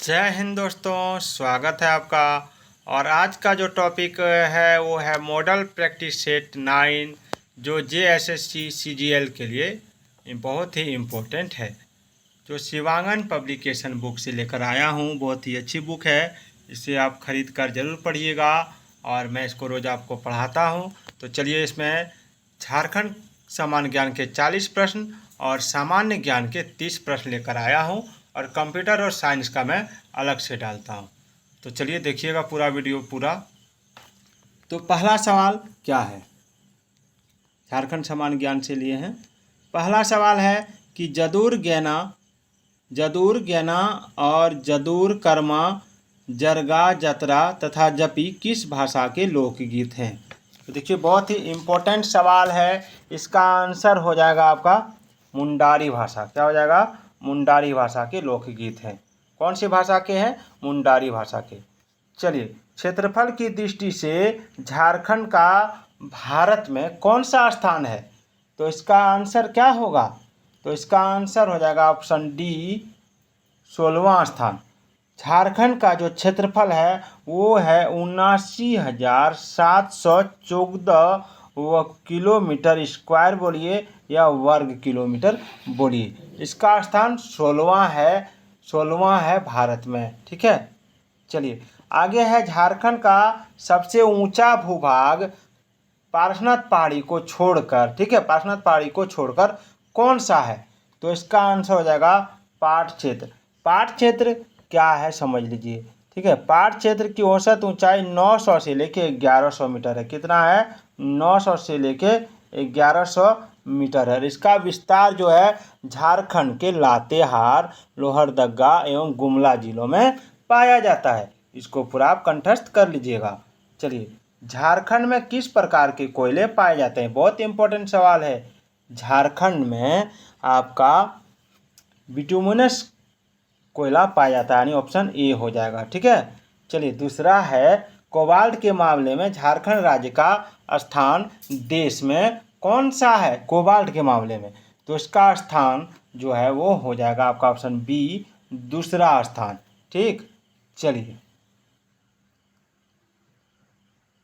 जय हिंद दोस्तों, स्वागत है आपका। और आज का जो टॉपिक है वो है मॉडल प्रैक्टिस सेट 9 जो JSSC CGL के लिए बहुत ही इम्पोर्टेंट है। जो शिवांगन पब्लिकेशन बुक से लेकर आया हूँ, बहुत ही अच्छी बुक है। इसे आप खरीद कर ज़रूर पढ़िएगा और मैं इसको रोज़ आपको पढ़ाता हूँ। तो चलिए, इसमें झारखंड सामान्य ज्ञान के 40 प्रश्न और सामान्य ज्ञान के 30 प्रश्न लेकर आया हूँ और कंप्यूटर और साइंस का मैं अलग से डालता हूँ। तो चलिए देखिएगा पूरा वीडियो पूरा। तो पहला सवाल क्या है, झारखंड सामान्य ज्ञान से लिए हैं। पहला सवाल है कि जदूर ज्ञाना और जदूर कर्मा, जरगा, जतरा तथा जपी किस भाषा के लोकगीत हैं। तो देखिए, बहुत ही इम्पोर्टेंट सवाल है। इसका आंसर हो जाएगा आपका मुंडारी भाषा। क्या हो जाएगा? मुंडारी भाषा के लोकगीत हैं। कौन सी भाषा के हैं? मुंडारी भाषा के। चलिए, क्षेत्रफल की दृष्टि से झारखंड का भारत में कौन सा स्थान है? तो इसका आंसर क्या होगा? तो इसका आंसर हो जाएगा ऑप्शन डी, 16वां स्थान। झारखंड का जो क्षेत्रफल है वो है 79,714 किलोमीटर स्क्वायर बोलिए या वर्ग किलोमीटर बोलिए। इसका स्थान 16वां है भारत में। ठीक है, चलिए आगे है। झारखंड का सबसे ऊंचा भूभाग पारसनाथ पहाड़ी को छोड़कर, ठीक है, पारसनाथ पहाड़ी को छोड़कर कौन सा है? तो इसका आंसर हो जाएगा पाट क्षेत्र। पाट क्षेत्र क्या है समझ लीजिए। ठीक है, पाट क्षेत्र की औसत ऊंचाई 900 से लेके 1100 मीटर है। कितना है? 900 से लेके 1100 मीटर है। इसका विस्तार जो है झारखंड के लातेहार, लोहरदगा एवं गुमला जिलों में पाया जाता है। इसको पूरा आप कंठस्थ कर लीजिएगा। चलिए, झारखंड में किस प्रकार के कोयले पाए जाते हैं? बहुत इंपॉर्टेंट सवाल है। झारखंड में आपका बिटुमिनस कोयला पाया जाता है, यानी ऑप्शन ए हो जाएगा। ठीक है, चलिए दूसरा है, कोबाल्ट के मामले में झारखंड राज्य का स्थान देश में कौन सा है? कोबाल्ट के मामले में तो इसका स्थान जो है वो हो जाएगा आपका ऑप्शन बी, दूसरा स्थान। ठीक, चलिए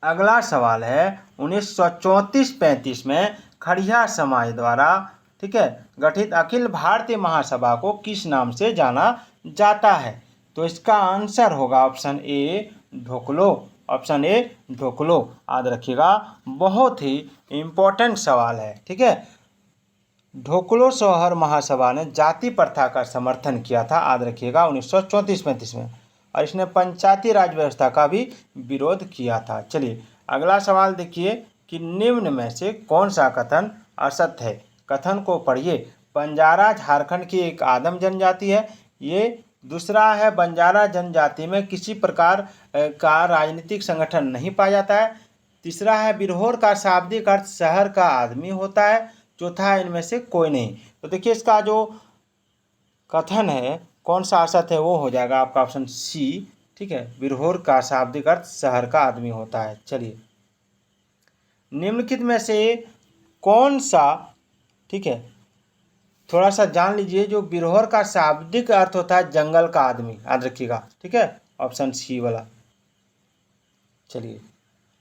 अगला सवाल है। 1934-35 में खड़िया समाज द्वारा, ठीक है, गठित अखिल भारतीय महासभा को किस नाम से जाना जाता है? तो इसका आंसर होगा ऑप्शन ए, ढोकलो। Option A, ढोकलो। याद रखिएगा, बहुत ही इम्पोर्टेंट सवाल है। ठीक है, ढोकलो शहर महासभा ने जाति प्रथा का समर्थन किया था। याद रखिएगा 1934-35 में। और इसने पंचायती राज व्यवस्था का भी विरोध किया था। चलिए अगला सवाल देखिए कि निम्न में से कौन सा कथन असत्य है? कथन को पढ़िए। बंजारा झारखंड की एक आदिम जनजाति है। ये दूसरा है, बंजारा जनजाति में किसी प्रकार का राजनीतिक संगठन नहीं पाया जाता है। तीसरा है, बिरहोर का शाब्दिक अर्थ शहर का आदमी होता है। चौथा है, इनमें से कोई नहीं। तो देखिए, इसका जो कथन है कौन सा असत है वो हो जाएगा आपका ऑप्शन सी। ठीक है, बिरहोर का शाब्दिक अर्थ शहर का आदमी होता है। चलिए, निम्नलिखित में से कौन सा, ठीक है, थोड़ा सा जान लीजिए। जो बिरहोर का शाब्दिक अर्थ होता है जंगल का आदमी। याद रखिएगा। ठीक है, ऑप्शन सी वाला। चलिए,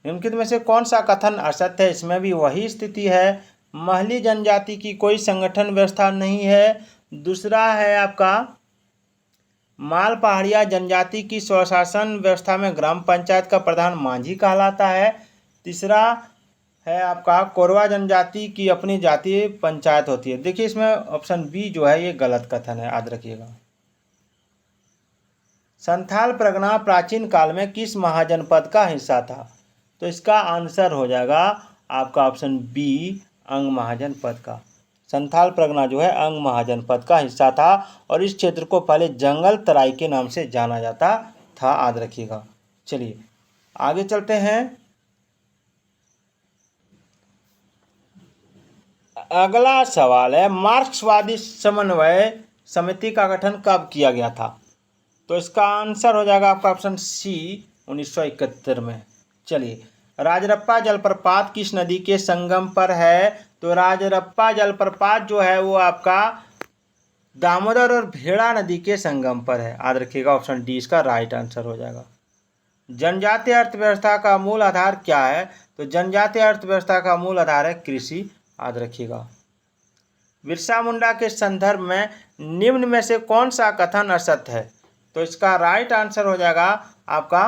निम्नलिखित में से कौन सा कथन असत्य है? इसमें भी वही स्थिति है। महली जनजाति की कोई संगठन व्यवस्था नहीं है। दूसरा है आपका, माल पहाड़िया जनजाति की स्वशासन व्यवस्था में ग्राम पंचायत का प्रधान मांझी कहलाता है। तीसरा है आपका, कोरवा जनजाति की अपनी जातीय पंचायत होती है। देखिए, इसमें ऑप्शन बी जो है ये गलत कथन है। याद रखिएगा। संथाल परगना प्राचीन काल में किस महाजनपद का हिस्सा था? तो इसका आंसर हो जाएगा आपका ऑप्शन बी, अंग महाजनपद का। संथाल परगना जो है अंग महाजनपद का हिस्सा था और इस क्षेत्र को पहले जंगल तराई के नाम से जाना जाता था। याद रखिएगा। चलिए आगे चलते हैं। अगला सवाल है, मार्क्सवादी समन्वय समिति का गठन कब किया गया था? तो इसका आंसर हो जाएगा आपका ऑप्शन सी, 1971 में। चलिए, राजरप्पा जलप्रपात किस नदी के संगम पर है? तो राजरप्पा जलप्रपात जो है वो आपका दामोदर और भेड़ा नदी के संगम पर है। याद रखिएगा, ऑप्शन डी इसका राइट आंसर हो जाएगा। जनजातीय अर्थव्यवस्था का मूल आधार क्या है? तो जनजातीय अर्थव्यवस्था का मूल आधार है कृषि। याद रखिएगा। बिरसा मुंडा के संदर्भ में निम्न में से कौन सा कथन असत्य है? तो इसका राइट आंसर हो जाएगा आपका,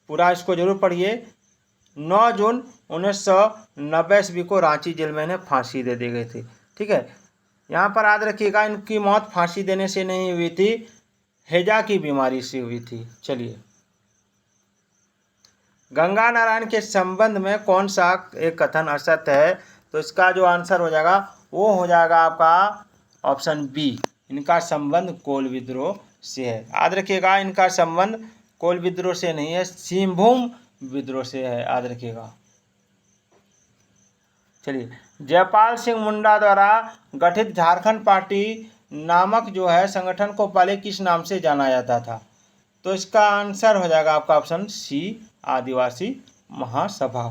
पूरा इसको जरूर पढ़िए, 9 जून 1990 ईस्वी को रांची जेल में इन्हें फांसी दे दी गई थी। ठीक है, यहाँ पर याद रखिएगा, इनकी मौत फांसी देने से नहीं हुई थी, हैजा की बीमारी से हुई थी। चलिए, गंगा नारायण के संबंध में कौन सा एक कथन असत्य है? तो इसका जो आंसर हो जाएगा वो हो जाएगा आपका ऑप्शन बी, इनका संबंध कोल विद्रोह से है। याद रखिएगा, इनका संबंध कोल विद्रोह से नहीं है, सिंहभूम विद्रोह से है। याद रखिएगा। चलिए, जयपाल सिंह मुंडा द्वारा गठित झारखंड पार्टी नामक जो है संगठन को पहले किस नाम से जाना जाता था? तो इसका आंसर हो जाएगा आपका ऑप्शन सी, आदिवासी महासभा।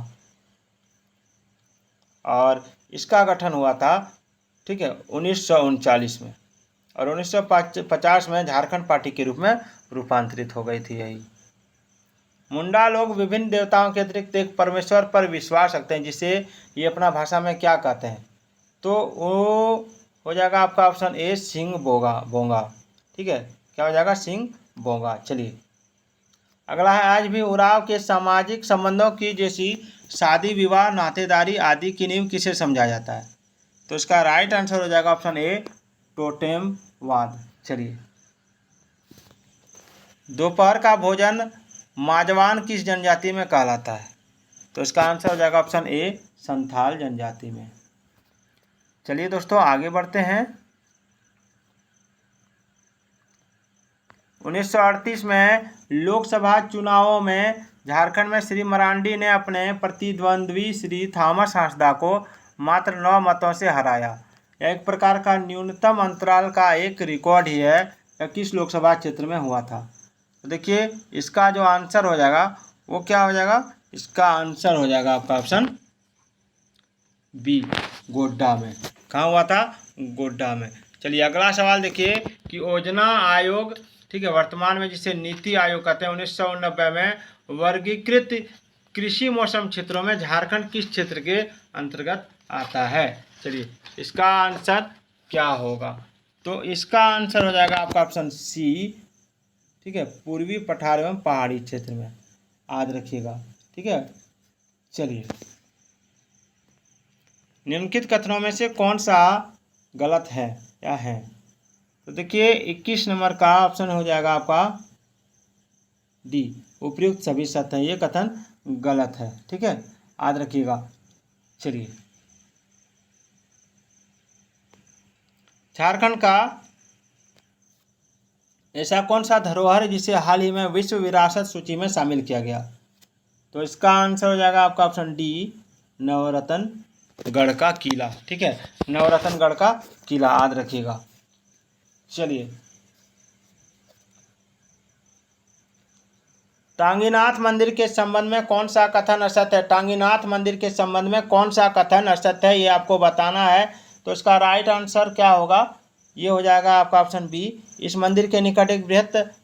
और इसका गठन हुआ था, ठीक है, 1939 में, और 1950 में झारखंड पार्टी के रूप में रूपांतरित हो गई थी। यही मुंडा लोग विभिन्न देवताओं के अतिरिक्त एक परमेश्वर पर विश्वास रखते हैं, जिसे ये अपना भाषा में क्या कहते हैं? तो वो हो जाएगा आपका ऑप्शन ए, सिंह बोगा बोंगा। ठीक है, क्या हो जाएगा? सिंह बोंगा। चलिए, अगला है, आज भी उराव के सामाजिक संबंधों की जैसी शादी, विवाह, नातेदारी आदि की नींव किसे समझा जाता है? तो इसका राइट आंसर हो जाएगा ऑप्शन ए, टोटेमवाद। चलिए, दोपहर का भोजन माजवान किस जनजाति में कहलाता है? तो इसका आंसर हो जाएगा ऑप्शन ए, संथाल जनजाति में। चलिए दोस्तों, आगे बढ़ते हैं। 1938 में लोकसभा चुनावों में झारखंड में श्री मरांडी ने अपने प्रतिद्वंद्वी श्री थॉमस हांसदा को मात्र 9 मतों से हराया। यह एक प्रकार का न्यूनतम अंतराल का एक रिकॉर्ड ही है। यह किस लोकसभा क्षेत्र में हुआ था? तो देखिए, इसका जो आंसर हो जाएगा वो क्या हो जाएगा? इसका आंसर हो जाएगा आपका ऑप्शन बी, गोड्डा में। कहाँ हुआ था? गोड्डा में। चलिए, अगला सवाल देखिए कि योजना आयोग, ठीक है, वर्तमान में जिसे नीति आयोग कहते हैं, 1990 में वर्गीकृत कृषि मौसम क्षेत्रों में झारखंड किस क्षेत्र के अंतर्गत आता है? चलिए, इसका आंसर क्या होगा? तो इसका आंसर हो जाएगा आपका ऑप्शन सी, ठीक है, पूर्वी पठार एवं पहाड़ी क्षेत्र में। याद रखिएगा। ठीक है, चलिए, निम्नलिखित कथनों में से कौन सा गलत है या है? तो देखिए, 21 नंबर का ऑप्शन हो जाएगा आपका डी, उपयुक्त सभी सत्य है। ये कथन गलत है। ठीक है, याद रखिएगा। चलिए, झारखंड का ऐसा कौन सा धरोहर जिसे हाल ही में विश्व विरासत सूची में शामिल किया गया? तो इसका आंसर हो जाएगा आपका ऑप्शन डी, नवरत्नगढ़ का किला। ठीक है, नवरत्नगढ़ का किला, याद रखिएगा। चलिए, टांगीनाथ मंदिर के संबंध में कौन सा कथन असत्य है? टांगीनाथ मंदिर के संबंध में कौन सा कथन असत्य है, ये आपको बताना है। तो इसका राइट आंसर क्या होगा? ये हो जाएगा आपका ऑप्शन बी, इस मंदिर के निकट एक बृहत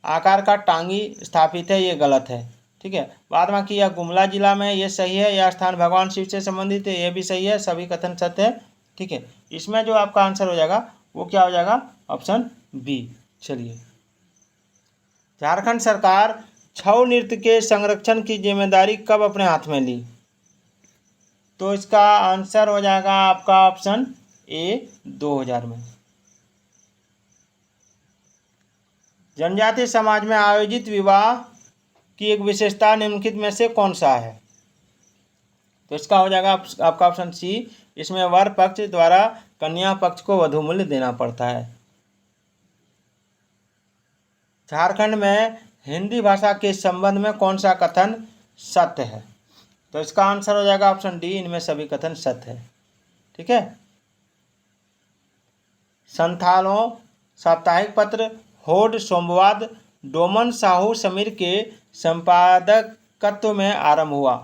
आकार का टांगी स्थापित है। ये गलत है। ठीक है, बाद में कि यह गुमला जिला में, ये सही है। यह स्थान भगवान शिव से संबंधित है, ये भी सही है। सभी कथन सत्य है। ठीक है, इसमें जो आपका आंसर हो जाएगा वो क्या हो जाएगा? Option B. चलिए, झारखंड सरकार छऊ नृत्य के संरक्षण की जिम्मेदारी कब अपने हाथ में ली? तो इसका आंसर हो जाएगा आपका ऑप्शन ए, 2000 में। जनजातीय समाज में आयोजित विवाह की एक विशेषता निम्नलिखित में से कौन सा है? तो इसका हो जाएगा आपका ऑप्शन सी, इसमें वर पक्ष द्वारा कन्या पक्ष को वधू मूल्य देना पड़ता है। झारखंड में हिंदी भाषा के संबंध में कौन सा कथन सत्य है? तो इसका आंसर हो जाएगा ऑप्शन डी, इनमें सभी कथन सत्य है। ठीक है, संथालों साप्ताहिक पत्र होड सोमवाद डोमन साहू समीर के संपादकत्व में आरंभ हुआ।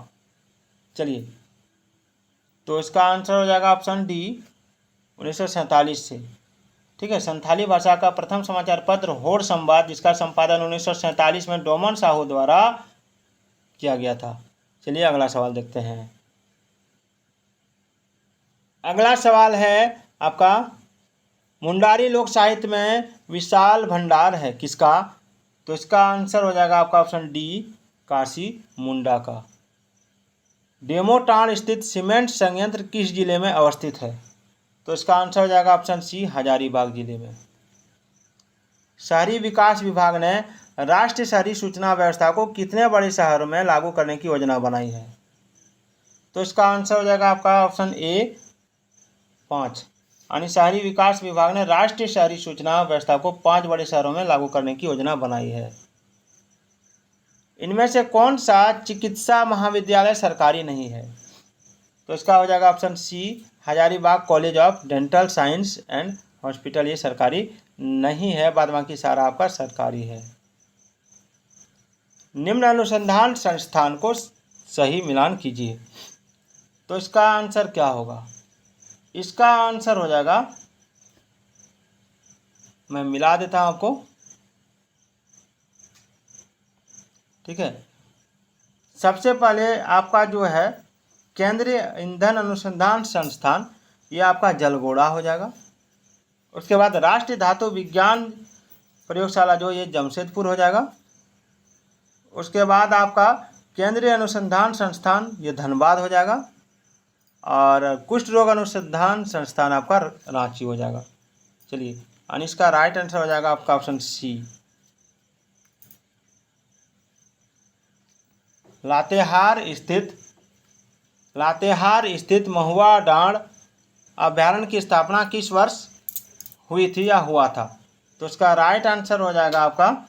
चलिए, तो इसका आंसर हो जाएगा ऑप्शन डी 1947 से। ठीक है, संथाली भाषा का प्रथम समाचार पत्र होड़ संवाद, जिसका संपादन 1947 में डोमन साहू द्वारा किया गया था। चलिए अगला सवाल देखते हैं। अगला सवाल है आपका, मुंडारी लोक साहित्य में विशाल भंडार है किसका? तो इसका आंसर हो जाएगा आपका ऑप्शन डी काशी मुंडा का। डेमोटांड स्थित सीमेंट संयंत्र किस जिले में अवस्थित है? तो इसका आंसर हो जाएगा ऑप्शन सी हजारीबाग जिले में। शहरी विकास विभाग ने राष्ट्रीय शहरी सूचना व्यवस्था को कितने बड़े शहरों में लागू करने की योजना बनाई है? तो इसका आंसर हो जाएगा आपका ऑप्शन ए 5। यानी शहरी विकास विभाग ने राष्ट्रीय शहरी सूचना व्यवस्था को 5 बड़े शहरों में लागू करने की योजना बनाई है। इनमें से कौन सा चिकित्सा महाविद्यालय सरकारी नहीं है? तो इसका हो जाएगा option C Hazaribagh college of dental science and hospital, ये सरकारी नहीं है, बाद बाकी सारा आपका सरकारी है। निम्न अनुसंधान संस्थान को सही मिलान कीजिए। तो इसका आंसर क्या होगा? इसका आंसर हो जाएगा, मैं मिला देता हूं आपको। ठीक है, सबसे पहले आपका जो है केंद्रीय ईंधन अनुसंधान संस्थान, ये आपका जलगोड़ा हो जाएगा। उसके बाद राष्ट्रीय धातु विज्ञान प्रयोगशाला जो ये जमशेदपुर हो जाएगा। उसके बाद आपका केंद्रीय अनुसंधान संस्थान ये धनबाद हो जाएगा, और कुष्ठ रोग अनुसंधान संस्थान आपका रांची हो जाएगा। चलिए, और इसका राइट आंसर हो जाएगा आपका ऑप्शन सी लातेहार स्थित महुआ डांड अभ्यारण्य की स्थापना किस वर्ष हुई थी या हुआ था? तो इसका राइट आंसर हो जाएगा आपका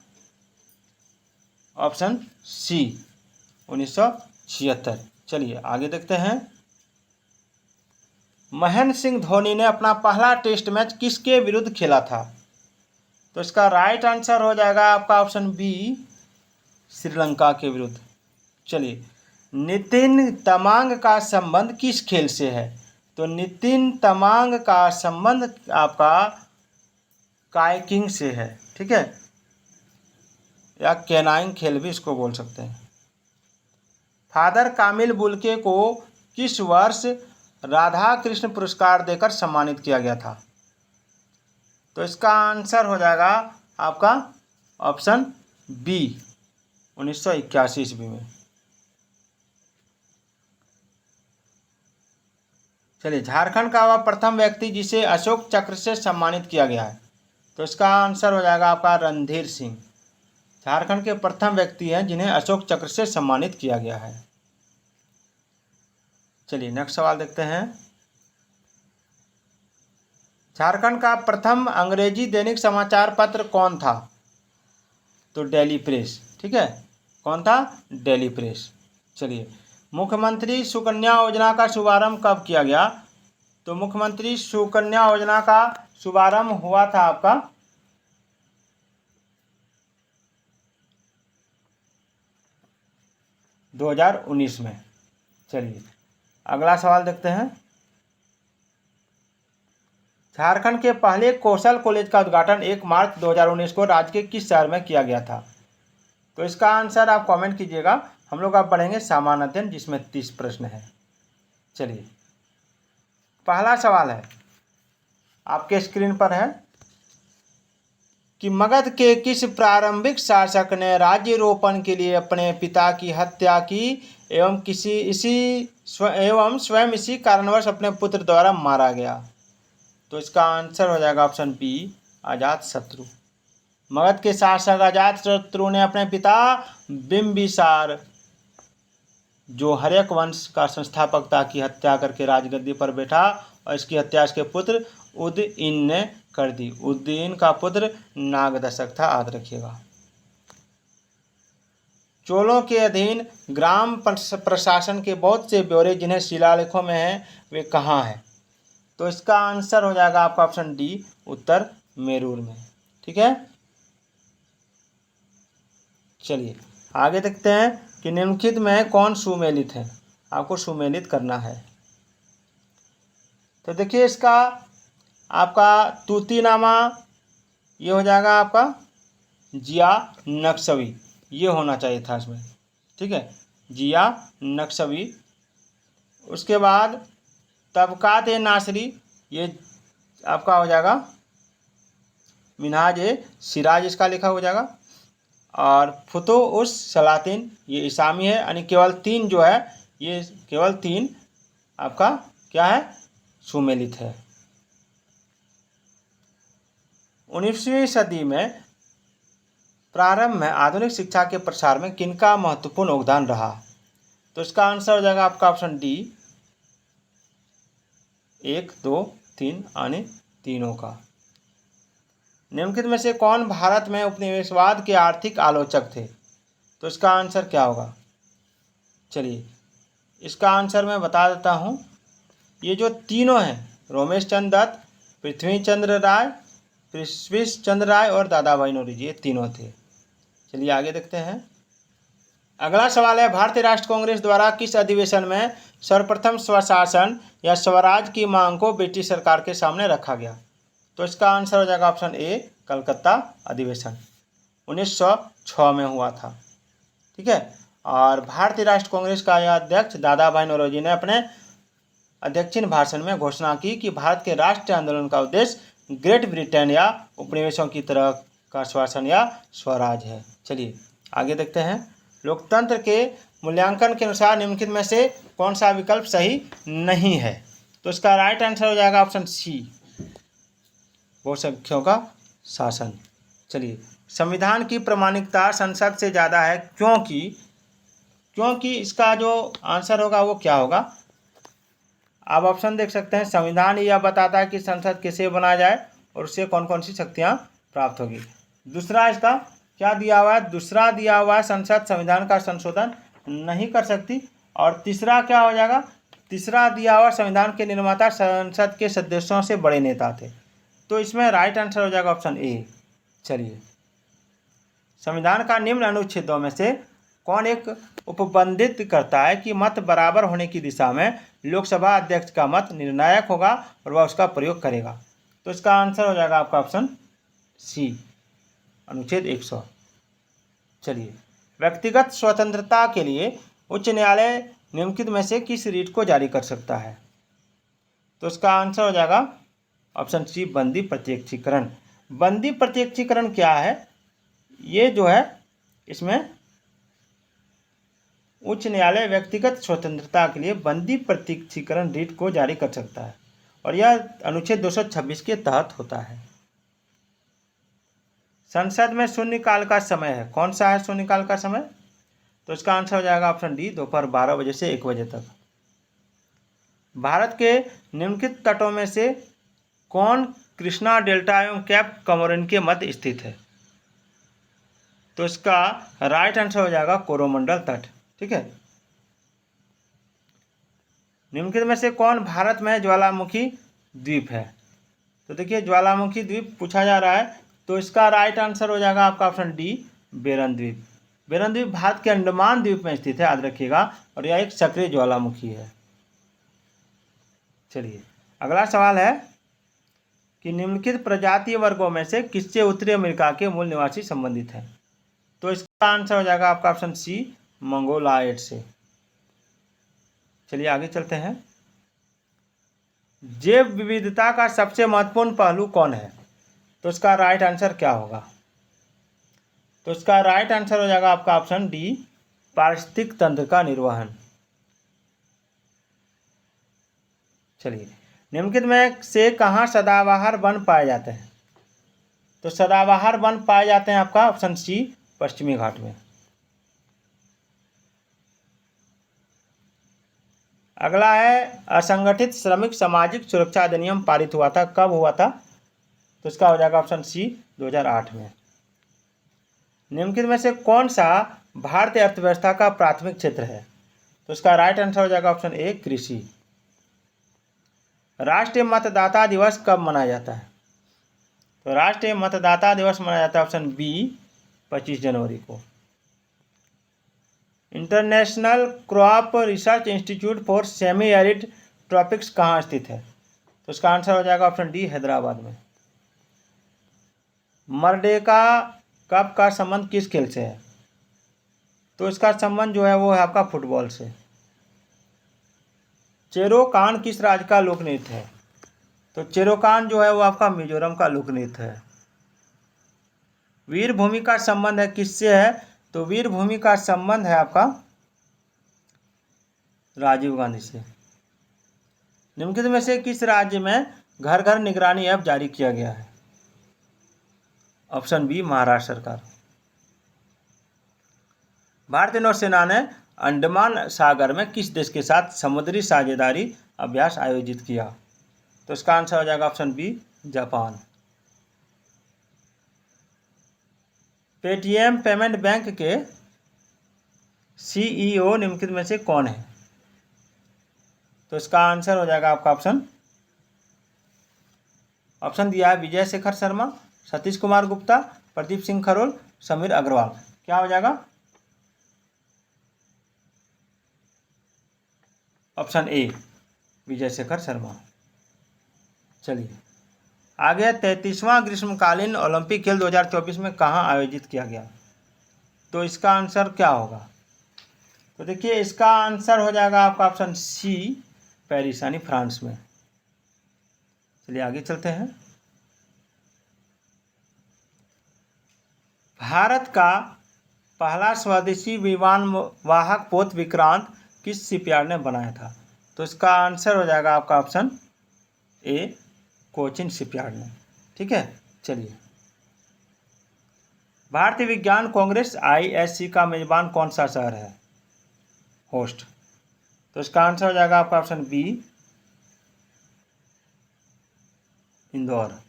ऑप्शन सी 1976। चलिए आगे देखते हैं। महेंद्र सिंह धोनी ने अपना पहला टेस्ट मैच किसके विरुद्ध खेला था? तो इसका राइट आंसर हो जाएगा आपका ऑप्शन बी श्रीलंका के विरुद्ध। चलिए, नितिन तमांग का संबंध किस खेल से है? तो नितिन तमांग का संबंध आपका काइकिंग से है। ठीक है, या कैनाइंग खेल भी इसको बोल सकते हैं। फादर कामिल बुल्के को किस वर्ष राधा कृष्ण पुरस्कार देकर सम्मानित किया गया था? तो इसका आंसर हो जाएगा आपका ऑप्शन बी 1981 ईस्वी में। चलिए, झारखंड का वह प्रथम व्यक्ति जिसे अशोक चक्र से सम्मानित किया गया है? तो इसका आंसर हो जाएगा आपका रणधीर सिंह। झारखंड के प्रथम व्यक्ति हैं जिन्हें अशोक चक्र से सम्मानित किया गया है। चलिए नेक्स्ट सवाल देखते हैं। झारखंड का प्रथम अंग्रेजी दैनिक समाचार पत्र कौन था? तो डेली प्रेस। ठीक है, कौन था? Daily press. चलिए, मुख्यमंत्री सुकन्या योजना का शुभारंभ कब किया गया? तो मुख्यमंत्री सुकन्या योजना का शुभारंभ हुआ था आपका 2019 में। चलिए अगला सवाल देखते हैं। झारखंड के पहले कौशल कॉलेज का उद्घाटन 1 मार्च 2019 को राज्य के किस शहर में किया गया था? तो इसका आंसर आप कमेंट कीजिएगा। हम लोग आप पढ़ेंगे सामान्य अध्ययन, जिसमें 30 प्रश्न है। चलिए, पहला सवाल है आपके स्क्रीन पर है कि मगध के किस प्रारंभिक शासक ने राज्य रोपण के लिए अपने पिता की हत्या की एवं स्वयं इसी कारणवश अपने पुत्र द्वारा मारा गया? तो इसका आंसर हो जाएगा ऑप्शन बी अजातशत्रु। मगध के शासक अजातशत्रु ने अपने पिता बिंबिसार, जो हर्यक वंश का संस्थापक था, की हत्या करके राजगद्दी पर बैठा, और इसकी हत्या इसके पुत्र उदयीन ने कर दी। उदयीन का पुत्र नागदशक था, याद रखिएगा। चोलों के अधीन ग्राम प्रशासन के बहुत से ब्यौरे जिन्हें शिलालेखों में हैं, वे कहाँ हैं? तो इसका आंसर हो जाएगा आपका ऑप्शन डी उत्तर मेरूर में। ठीक है, चलिए आगे देखते हैं कि निम्नलिखित में कौन सुमेलित है। आपको सुमेलित करना है। तो देखिए इसका आपका तूतीनामा ये हो जाएगा आपका जिया नक्शवी, ये होना चाहिए था इसमें, ठीक है, जिया नक्शवी। उसके बाद तबकात ए नासरी, ये आपका हो जाएगा मिनहाज ए सिराज, इसका लिखा हो जाएगा। और फुतो उस सलातिन, ये इसामी है, यानी केवल 3 जो है, ये केवल 3 आपका क्या है, सुमेलित है। 19वीं सदी में प्रारंभ में आधुनिक शिक्षा के प्रसार में किनका महत्वपूर्ण योगदान रहा? तो इसका आंसर हो जाएगा आपका ऑप्शन डी, 1, 2, 3 यानी तीनों का। निम्नलिखित में से कौन भारत में उपनिवेशवाद के आर्थिक आलोचक थे? तो इसका आंसर क्या होगा? चलिए इसका आंसर मैं बता देता हूँ। ये जो तीनों हैं, रोमेश चंद्र दत्त, पृथ्वी चंद्र राय, पृथ्वी चंद्र राय और दादाभाई नौरोजी, ये तीनों थे। चलिए आगे देखते हैं। अगला सवाल है, भारतीय राष्ट्रीय कांग्रेस द्वारा किस अधिवेशन में सर्वप्रथम स्वशासन या स्वराज की मांग को ब्रिटिश सरकार के सामने रखा गया? तो इसका आंसर हो जाएगा ऑप्शन ए, कलकत्ता अधिवेशन 1906 में हुआ था, ठीक है। और भारतीय राष्ट्रीय कांग्रेस का यह अध्यक्ष दादाभाई नौरोजी ने अपने अध्यक्षीय भाषण में घोषणा की कि भारत के राष्ट्रीय आंदोलन का उद्देश्य ग्रेट ब्रिटेन या उपनिवेशों की तरह का शासन या स्वराज है। चलिए आगे देखते हैं। लोकतंत्र के मूल्यांकन के अनुसार निम्नलिखित में से कौन सा विकल्प सही नहीं है? तो इसका राइट आंसर हो जाएगा ऑप्शन सी, बहुसंख्यों का शासन। चलिए, संविधान की प्रामाणिकता संसद से ज़्यादा है क्योंकि इसका जो आंसर होगा वो क्या होगा? आप ऑप्शन देख सकते हैं। संविधान यह बताता है कि संसद कैसे बनाया जाए और उससे कौन कौन सी शक्तियाँ प्राप्त होगी। दूसरा इसका क्या दिया हुआ है? दूसरा दिया हुआ है संसद संविधान का संशोधन नहीं कर सकती। और तीसरा क्या हो जाएगा? तीसरा दिया हुआ संविधान के निर्माता संसद के सदस्यों से बड़े नेता थे। तो इसमें राइट आंसर हो जाएगा ऑप्शन ए। चलिए, संविधान का निम्न अनुच्छेदों में से कौन एक उपबंधित करता है कि मत बराबर होने की दिशा में लोकसभा अध्यक्ष का मत निर्णायक होगा और वह उसका प्रयोग करेगा? तो इसका आंसर हो जाएगा आपका ऑप्शन सी, अनुच्छेद 100। चलिए, व्यक्तिगत स्वतंत्रता के लिए उच्च न्यायालय निम्नलिखित में से किस रीट को जारी कर सकता है? तो इसका आंसर हो जाएगा ऑप्शन सी, बंदी प्रत्यक्षीकरण। बंदी प्रत्यक्षीकरण क्या है? ये जो है इसमें उच्च न्यायालय व्यक्तिगत स्वतंत्रता के लिए बंदी प्रत्यक्षीकरण रीट को जारी कर सकता है और यह अनुच्छेद 226 के तहत होता है। संसद में शून्यकाल का समय है, कौन सा है शून्यकाल का समय? तो इसका आंसर हो जाएगा ऑप्शन डी, दोपहर 12 बजे से 1 बजे तक। भारत के निम्नलिखित तटों में से कौन कृष्णा डेल्टा एवं कैप कमोरिन के मध्य स्थित है? तो इसका राइट आंसर हो जाएगा कोरोमंडल तट, ठीक है। निम्नलिखित में से कौन भारत में ज्वालामुखी द्वीप है? तो देखिए, ज्वालामुखी द्वीप पूछा जा रहा है, तो इसका राइट आंसर हो जाएगा आपका ऑप्शन डी, बेरन द्वीप। बेरन द्वीप भारत के अंडमान द्वीप में स्थित है, याद रखिएगा, और यह एक सक्रिय ज्वालामुखी है। चलिए, अगला सवाल है कि निम्नलिखित प्रजातीय वर्गों में से किससे उत्तरी अमेरिका के मूल निवासी संबंधित हैं? तो इसका आंसर हो जाएगा आपका ऑप्शन सी, मंगोलायड से। चलिए आगे चलते हैं। जैव विविधता का सबसे महत्वपूर्ण पहलू कौन है? तो इसका राइट आंसर क्या होगा? तो इसका राइट आंसर हो जाएगा आपका ऑप्शन डी, पारिस्थितिक तंत्र का निर्वहन। चलिए, निम्नलिखित में से कहाँ सदाबहार वन पाए जाते हैं? तो सदाबहार वन पाए जाते हैं आपका ऑप्शन सी, पश्चिमी घाट में। अगला है, असंगठित श्रमिक सामाजिक सुरक्षा अधिनियम पारित हुआ था, कब हुआ था? तो इसका हो जाएगा ऑप्शन सी, 2008 में। निम्नलिखित में से कौन सा भारतीय अर्थव्यवस्था का प्राथमिक क्षेत्र है? तो इसका राइट आंसर हो जाएगा ऑप्शन ए, कृषि। राष्ट्रीय मतदाता दिवस कब मनाया जाता है? तो राष्ट्रीय मतदाता दिवस मनाया जाता है ऑप्शन बी, 25 जनवरी को। International crop research institute for semi arid tropics कहाँ स्थित है? तो इसका आंसर हो जाएगा ऑप्शन डी, हैदराबाद में। मर्डेका कप का संबंध किस खेल से है? तो इसका संबंध जो है वो है आपका फुटबॉल से। चेरोकान किस राज्य का लोक नृत्य है? तो चेरोकान जो है वो आपका मिजोरम का लोक नृत्य है। वीरभूमि का संबंध है किससे है? तो वीरभूमि का संबंध है आपका राजीव गांधी से। निम्नलिखित में से किस राज्य में घर घर निगरानी ऐप जारी किया गया है? ऑप्शन बी, महाराष्ट्र सरकार। भारतीय नौसेना ने अंडमान सागर में किस देश के साथ समुद्री साझेदारी अभ्यास आयोजित किया? तो इसका आंसर हो जाएगा option B, Japan. Paytm payment bank के सीईओ निम्नलिखित में से कौन है? तो इसका आंसर हो जाएगा आपका ऑप्शन दिया है विजय शेखर शर्मा, सतीश कुमार गुप्ता, प्रदीप सिंह खरोल, समीर अग्रवाल। क्या हो जाएगा? Option A, Vijay Shekhar Sharma. चलिए आगे, 33वां ग्रीष्मकालीन ओलंपिक खेल 2024 में कहाँ आयोजित किया गया? तो इसका आंसर क्या होगा? तो देखिए इसका आंसर हो जाएगा आपका ऑप्शन सी, पेरिस यानी फ्रांस में। चलिए आगे चलते हैं। भारत का पहला स्वदेशी विमान वाहक पोत विक्रांत किस शिपयार्ड ने बनाया था? तो इसका आंसर हो जाएगा आपका ऑप्शन ए, कोचिन शिपयार्ड ने। ठीक है। चलिए, भारतीय विज्ञान कांग्रेस ISC का मेजबान कौन सा शहर है, होस्ट? तो इसका आंसर हो जाएगा आपका ऑप्शन बी, इंदौर।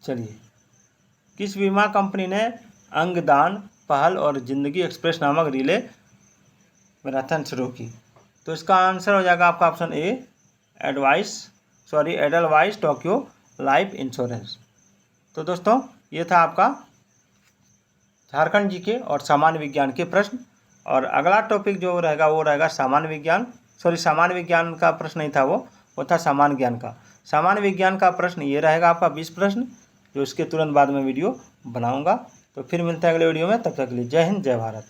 चलिए, किस बीमा कंपनी ने अंगदान पहल और जिंदगी एक्सप्रेस नामक रिले मैराथन शुरू की? तो इसका आंसर हो जाएगा आपका option A, Edelweiss Tokyo life insurance. तो दोस्तों ये था आपका झारखंड जीके और सामान्य विज्ञान के प्रश्न। और अगला टॉपिक जो रहेगा वो रहेगा सामान्य विज्ञान का प्रश्न नहीं था, वो था सामान्य ज्ञान का। सामान्य विज्ञान का प्रश्न ये रहेगा आपका 20 प्रश्न, जो इसके तुरंत बाद में वीडियो बनाऊंगा। तो फिर मिलते हैं अगले वीडियो में, तब तक के लिए जय हिंद, जय भारत।